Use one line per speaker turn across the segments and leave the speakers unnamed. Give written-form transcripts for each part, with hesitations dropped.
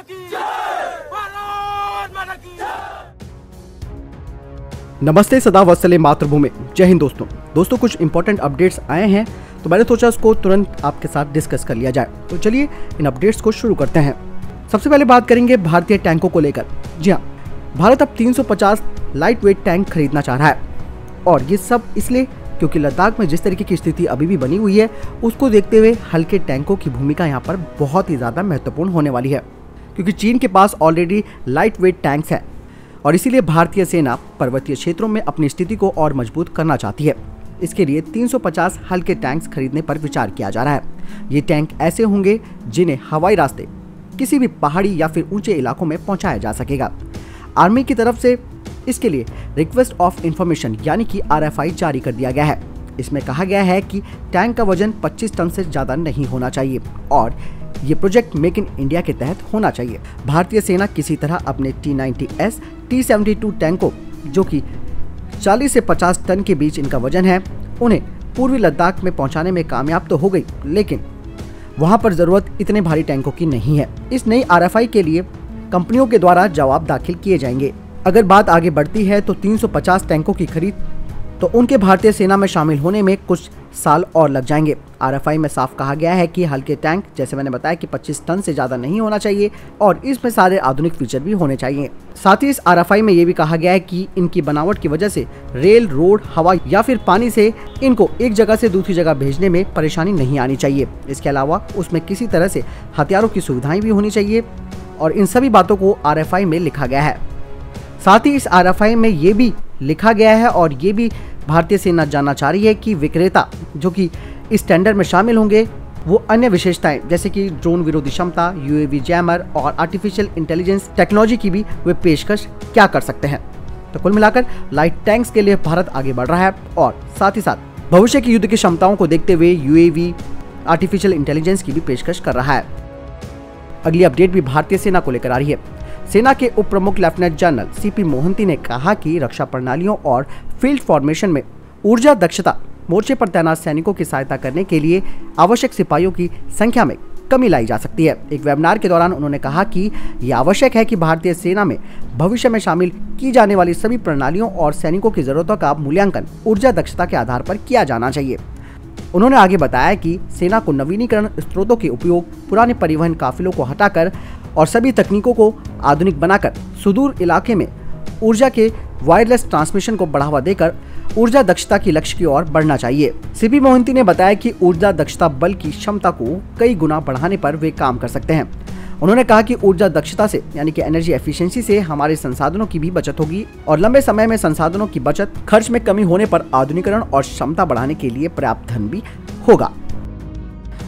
की जय, भारत माता की जय।
नमस्ते, सदा वत्सले मातृभूमि। जय हिंद दोस्तों कुछ इंपॉर्टेंट अपडेट्स आए हैं तो मैंने सोचा उसको तुरंत आपके साथ डिस्कस कर लिया जाए। तो चलिए इन अपडेट्स को शुरू करते हैं। सबसे पहले बात करेंगे भारतीय टैंकों को लेकर। जी हाँ, भारत अब 350 लाइट वेट टैंक खरीदना चाह रहा है और ये सब इसलिए क्योंकि लद्दाख में जिस तरीके की स्थिति अभी भी बनी हुई है उसको देखते हुए हल्के टैंकों की भूमिका यहाँ पर बहुत ही ज़्यादा महत्वपूर्ण होने वाली है, क्योंकि चीन के पास ऑलरेडी लाइट वेट टैंक्स हैं और इसीलिए भारतीय सेना पर्वतीय क्षेत्रों में अपनी स्थिति को और मजबूत करना चाहती है। इसके लिए 350 हल्के टैंक्स खरीदने पर विचार किया जा रहा है। ये टैंक ऐसे होंगे जिन्हें हवाई रास्ते किसी भी पहाड़ी या फिर ऊंचे इलाकों में पहुंचाया जा सकेगा। आर्मी की तरफ से इसके लिए रिक्वेस्ट ऑफ इंफॉर्मेशन यानी कि RFI जारी कर दिया गया है। इसमें कहा गया है कि टैंक का वजन 25 टन से ज़्यादा नहीं होना चाहिए और ये प्रोजेक्ट मेक इन इंडिया के तहत होना चाहिए। भारतीय सेना किसी तरह अपने T-90S, T-72 टैंकों जो कि 40 से 50 टन के बीच इनका वजन है, उन्हें पूर्वी लद्दाख में पहुंचाने में कामयाब तो हो गई, लेकिन वहां पर जरूरत इतने भारी टैंकों की नहीं है। इस नई RFI के लिए कंपनियों के द्वारा जवाब दाखिल किए जाएंगे। अगर बात आगे बढ़ती है तो 350 टैंकों की खरीद तो उनके भारतीय सेना में शामिल होने में कुछ साल और लग जाएंगे। RFI में साफ कहा गया है कि हल्के टैंक, जैसे मैंने बताया, कि 25 टन से ज़्यादा नहीं होना चाहिए और इसमें सारे आधुनिक फीचर भी होने चाहिए। साथ ही इस RFI में ये भी कहा गया है कि इनकी बनावट की वजह से रेल, रोड, हवा या फिर पानी से इनको एक जगह से दूसरी जगह भेजने में परेशानी नहीं आनी चाहिए। इसके अलावा उसमें किसी तरह से हथियारों की सुविधाएं भी होनी चाहिए और इन सभी बातों को RFI में लिखा गया है। साथ ही इस RFI में ये भी लिखा गया है और ये भी भारतीय सेना जानना चाह रही है कि विक्रेता जो कि इस टेंडर में शामिल होंगे वो अन्य विशेषताएं जैसे कि ड्रोन विरोधी क्षमता, UAV जैमर और आर्टिफिशियल इंटेलिजेंस टेक्नोलॉजी की भी वे पेशकश क्या कर सकते हैं। तो कुल मिलाकर लाइट टैंक्स के लिए भारत आगे बढ़ रहा है और साथ ही साथ भविष्य की युद्ध की क्षमताओं को देखते हुए UAV, आर्टिफिशियल इंटेलिजेंस की भी पेशकश कर रहा है। अगली अपडेट भी भारतीय सेना को लेकर आ रही है। सेना के उप प्रमुख लेफ्टिनेंट जनरल CP मोहंती ने कहा कि रक्षा प्रणालियों और फील्ड फॉर्मेशन में ऊर्जा दक्षता मोर्चे पर तैनात सैनिकों की सहायता करने के लिए आवश्यक सिपाहियों की संख्या में कमी लाई जा सकती है। एक वेबिनार के दौरान उन्होंने कहा कि यह आवश्यक है कि भारतीय सेना में भविष्य में शामिल की जाने वाली सभी प्रणालियों और सैनिकों की जरूरतों का मूल्यांकन ऊर्जा दक्षता के आधार पर किया जाना चाहिए। उन्होंने आगे बताया कि सेना को नवीनीकरण स्रोतों के उपयोग, पुराने परिवहन काफिलों को हटाकर और सभी तकनीकों को आधुनिक बनाकर सुदूर इलाके में ऊर्जा के वायरलेस ट्रांसमिशन को बढ़ावा देकर ऊर्जा दक्षता की लक्ष्य की ओर बढ़ना चाहिए। CP मोहंती ने बताया कि ऊर्जा दक्षता बल की क्षमता को कई गुना बढ़ाने पर वे काम कर सकते हैं। उन्होंने कहा कि ऊर्जा दक्षता से यानी कि एनर्जी एफिशिएंसी से हमारे संसाधनों की भी बचत होगी और लंबे समय में संसाधनों की बचत, खर्च में कमी होने पर आधुनिकीकरण और क्षमता बढ़ाने के लिए पर्याप्त धन भी होगा।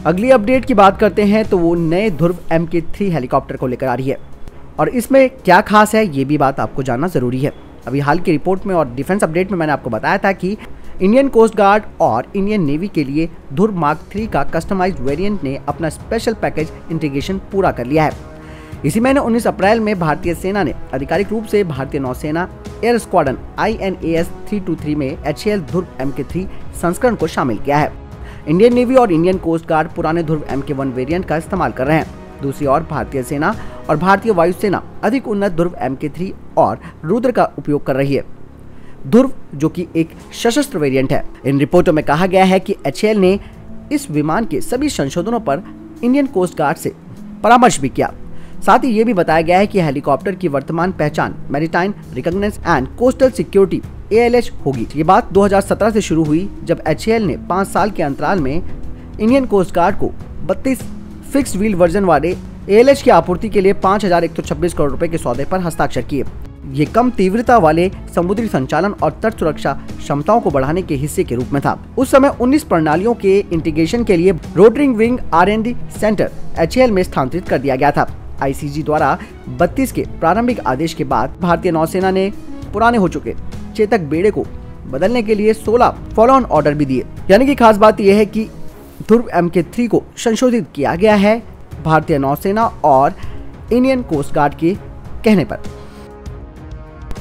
अगली अपडेट की बात करते हैं तो वो नए ध्रुव MK3 हेलीकॉप्टर को लेकर आ रही है और इसमें क्या खास है ये भी बात आपको जानना जरूरी है। अभी हाल की रिपोर्ट में और डिफेंस अपडेट में मैंने आपको बताया था कि इंडियन कोस्ट गार्ड और इंडियन नेवी के लिए ध्रुव मार्क 3 का कस्टमाइज्ड वेरिएंट ने अपना स्पेशल पैकेज इंटीग्रेशन पूरा कर लिया है। इसी महीने 19 अप्रैल में भारतीय सेना ने आधिकारिक रूप से भारतीय नौसेना एयर स्क्वाड्रन INAS 323 में HAL ध्रुव MK3 संस्करण को शामिल किया है। इंडियन नेवी और इंडियन कोस्ट गार्ड पुराने ध्रुव MK1 वेरिएंट का इस्तेमाल कर रहे हैं। दूसरी ओर भारतीय सेना और भारतीय वायुसेना अधिक उन्नत ध्रुव MK3 और रुद्र का उपयोग कर रही है। ध्रुव जो कि एक सशस्त्र वेरिएंट है। इन रिपोर्टों में कहा गया है कि HAL ने इस विमान के सभी संशोधनों पर इंडियन कोस्ट गार्ड से परामर्श भी किया। साथ ही ये भी बताया गया है कि हेलीकॉप्टर की वर्तमान पहचान maritime reconnaissance and coastal security ALH होगी। ये बात 2017 से शुरू हुई जब HAL ने 5 साल के अंतराल में इंडियन कोस्ट गार्ड को 32 फिक्स्ड व्हील वर्जन वाले ALH की आपूर्ति के लिए 5,126 करोड़ रुपए के सौदे पर हस्ताक्षर किए। ये कम तीव्रता वाले समुद्री संचालन और तट सुरक्षा क्षमताओं को बढ़ाने के हिस्से के रूप में था। उस समय 19 प्रणालियों के इंटीग्रेशन के लिए रोटरिंग विंग R&D सेंटर HAL में स्थानांतरित कर दिया गया था। ICG द्वारा 32 के प्रारंभिक आदेश के बाद भारतीय नौसेना ने पुराने हो चुके चेतक बेड़े को बदलने के लिए 16 फॉलो ऑन ऑर्डर भी दिए। यानी कि खास बात यह है कि ध्रुव MK3 को संशोधित किया गया है भारतीय नौसेना और इंडियन कोस्ट गार्ड के कहने पर।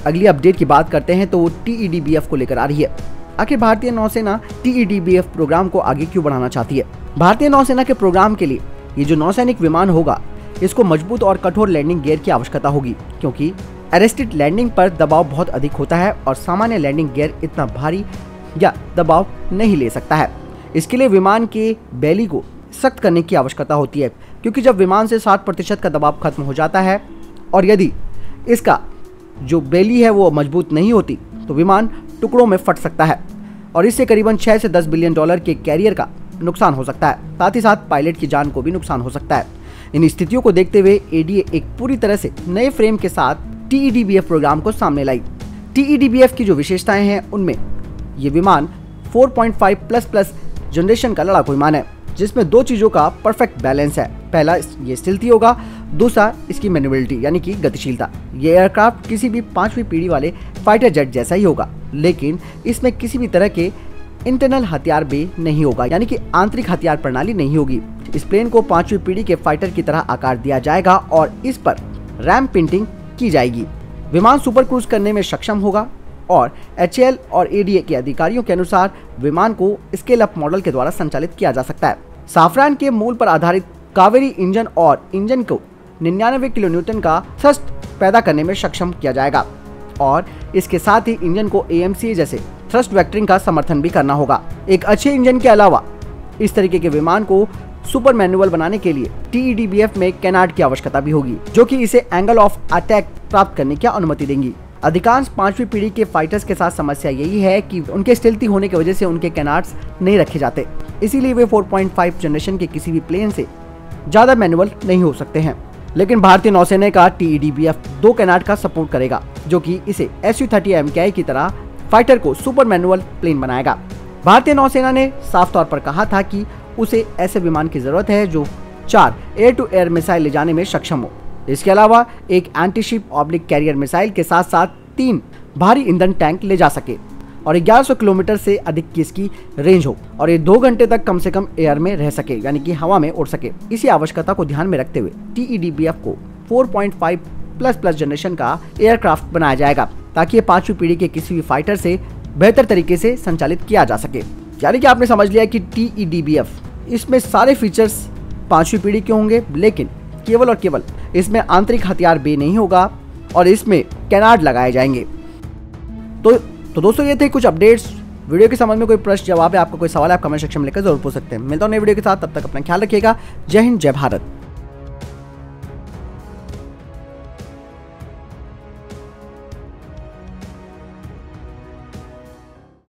अगली अपडेट की बात करते हैं तो वो TEDBF को लेकर आ रही है। आखिर भारतीय नौसेना TEDBF प्रोग्राम को आगे क्यों बढ़ाना चाहती है? भारतीय नौसेना के प्रोग्राम के लिए ये जो नौसैनिक विमान होगा इसको मजबूत और कठोर लैंडिंग गियर की आवश्यकता होगी, क्योंकि अरेस्टेड लैंडिंग पर दबाव बहुत अधिक होता है और सामान्य लैंडिंग गियर इतना भारी या दबाव नहीं ले सकता है। इसके लिए विमान के बेली को सख्त करने की आवश्यकता होती है, क्योंकि जब विमान से 60% का दबाव खत्म हो जाता है और यदि इसका जो बेली है वो मजबूत नहीं होती तो विमान टुकड़ों में फट सकता है और इससे करीबन 6 से 10 बिलियन डॉलर के कैरियर का नुकसान हो सकता है। साथ ही साथ पायलट की जान को भी नुकसान हो सकता है। इन स्थितियों को देखते हुए एडीए एक पूरी तरह से नए फ्रेम के साथ TEDBF प्रोग्राम को सामने लाई। TEDBF की जो विशेषताएं हैं उनमें ये विमान 4.5++ जनरेशन का लड़ाकू विमान है, जिसमें दो चीज़ों का परफेक्ट बैलेंस है। पहला, ये स्टिल्थी होगा, दूसरा इसकी मैन्युअलिटी यानी कि गतिशीलता। ये एयरक्राफ्ट किसी भी 5वीं पीढ़ी वाले फाइटर जेट जैसा ही होगा, लेकिन इसमें किसी भी तरह के इंटरनल हथियार बे नहीं होगा, यानी कि आंतरिक हथियार प्रणाली नहीं होगी। इस प्लेन को 5वीं पीढ़ी के फाइटर की तरह आकार दिया जाएगा और इस पर रैम पेंटिंग की जाएगी। विमान सुपर क्रूज करने में सक्षम होगा और HAL और ADA के अधिकारियों के अनुसार विमान को स्केल अप मॉडल के द्वारा संचालित किया जा सकता है। साफरान के मूल पर आधारित कावेरी इंजन और इंजन को 99 किलोन्यूटन का थ्रस्ट पैदा करने में सक्षम किया जाएगा और इसके साथ ही इंजन को AMCA जैसे थ्रस्ट वेक्टरिंग का समर्थन भी करना होगा। एक अच्छे इंजन के अलावा इस तरीके के विमान को सुपर मैनुअल बनाने के लिए TEDBF में कैनार्ड की आवश्यकता भी होगी, जो कि इसे एंगल ऑफ अटैक प्राप्त करने की अनुमति देंगी। अधिकांश 5वीं पीढ़ी के फाइटर्स के साथ समस्या यही है कि उनके स्टिल्थी होने की वजह से उनके कैनार्ड्स नहीं रखे जाते, इसीलिए वे 4.5 जनरेशन के किसी भी प्लेन से ज्यादा मैनुअल नहीं हो सकते हैं। लेकिन भारतीय नौसेना का TEDBF 2 कैनार्ड का सपोर्ट करेगा, जो कि इसे Su-30 MKI की तरह फाइटर को सुपर मैनुअल प्लेन बनाएगा। भारतीय नौसेना ने साफ तौर पर कहा था कि उसे ऐसे विमान की जरूरत है जो 4 एयर टू एयर मिसाइल ले जाने में सक्षम हो। इसके अलावा एक एंटीशिप ऑब्लिक कैरियर मिसाइल के साथ साथ 3 भारी ईंधन टैंक ले जा सके और 1100 किलोमीटर से अधिक की इसकी रेंज हो और ये 2 घंटे तक कम से कम एयर में रह सके, यानी कि हवा में उड़ सके। इसी आवश्यकता को ध्यान में रखते हुए TEDBF को 4.5++ जनरेशन का एयरक्राफ्ट बनाया जाएगा, ताकि ये 5वीं पीढ़ी के किसी भी फाइटर से बेहतर तरीके से संचालित किया जा सके। यानी कि आपने समझ लिया कि TEDBF इसमें सारे फीचर्स 5वीं पीढ़ी के होंगे, लेकिन केवल और केवल इसमें आंतरिक हथियार बे नहीं होगा और इसमें कैनार्ड लगाए जाएंगे। तो दोस्तों, ये थे कुछ अपडेट्स। वीडियो के संबंध में कोई प्रश्न जवाब है, आपका कोई सवाल है, आप कमेंट सेक्शन में लिखकर जरूर पूछ सकते हैं। मिलता हूं नई वीडियो के साथ, तब तक अपना ख्याल रखिएगा। जय हिंद, जय भारत।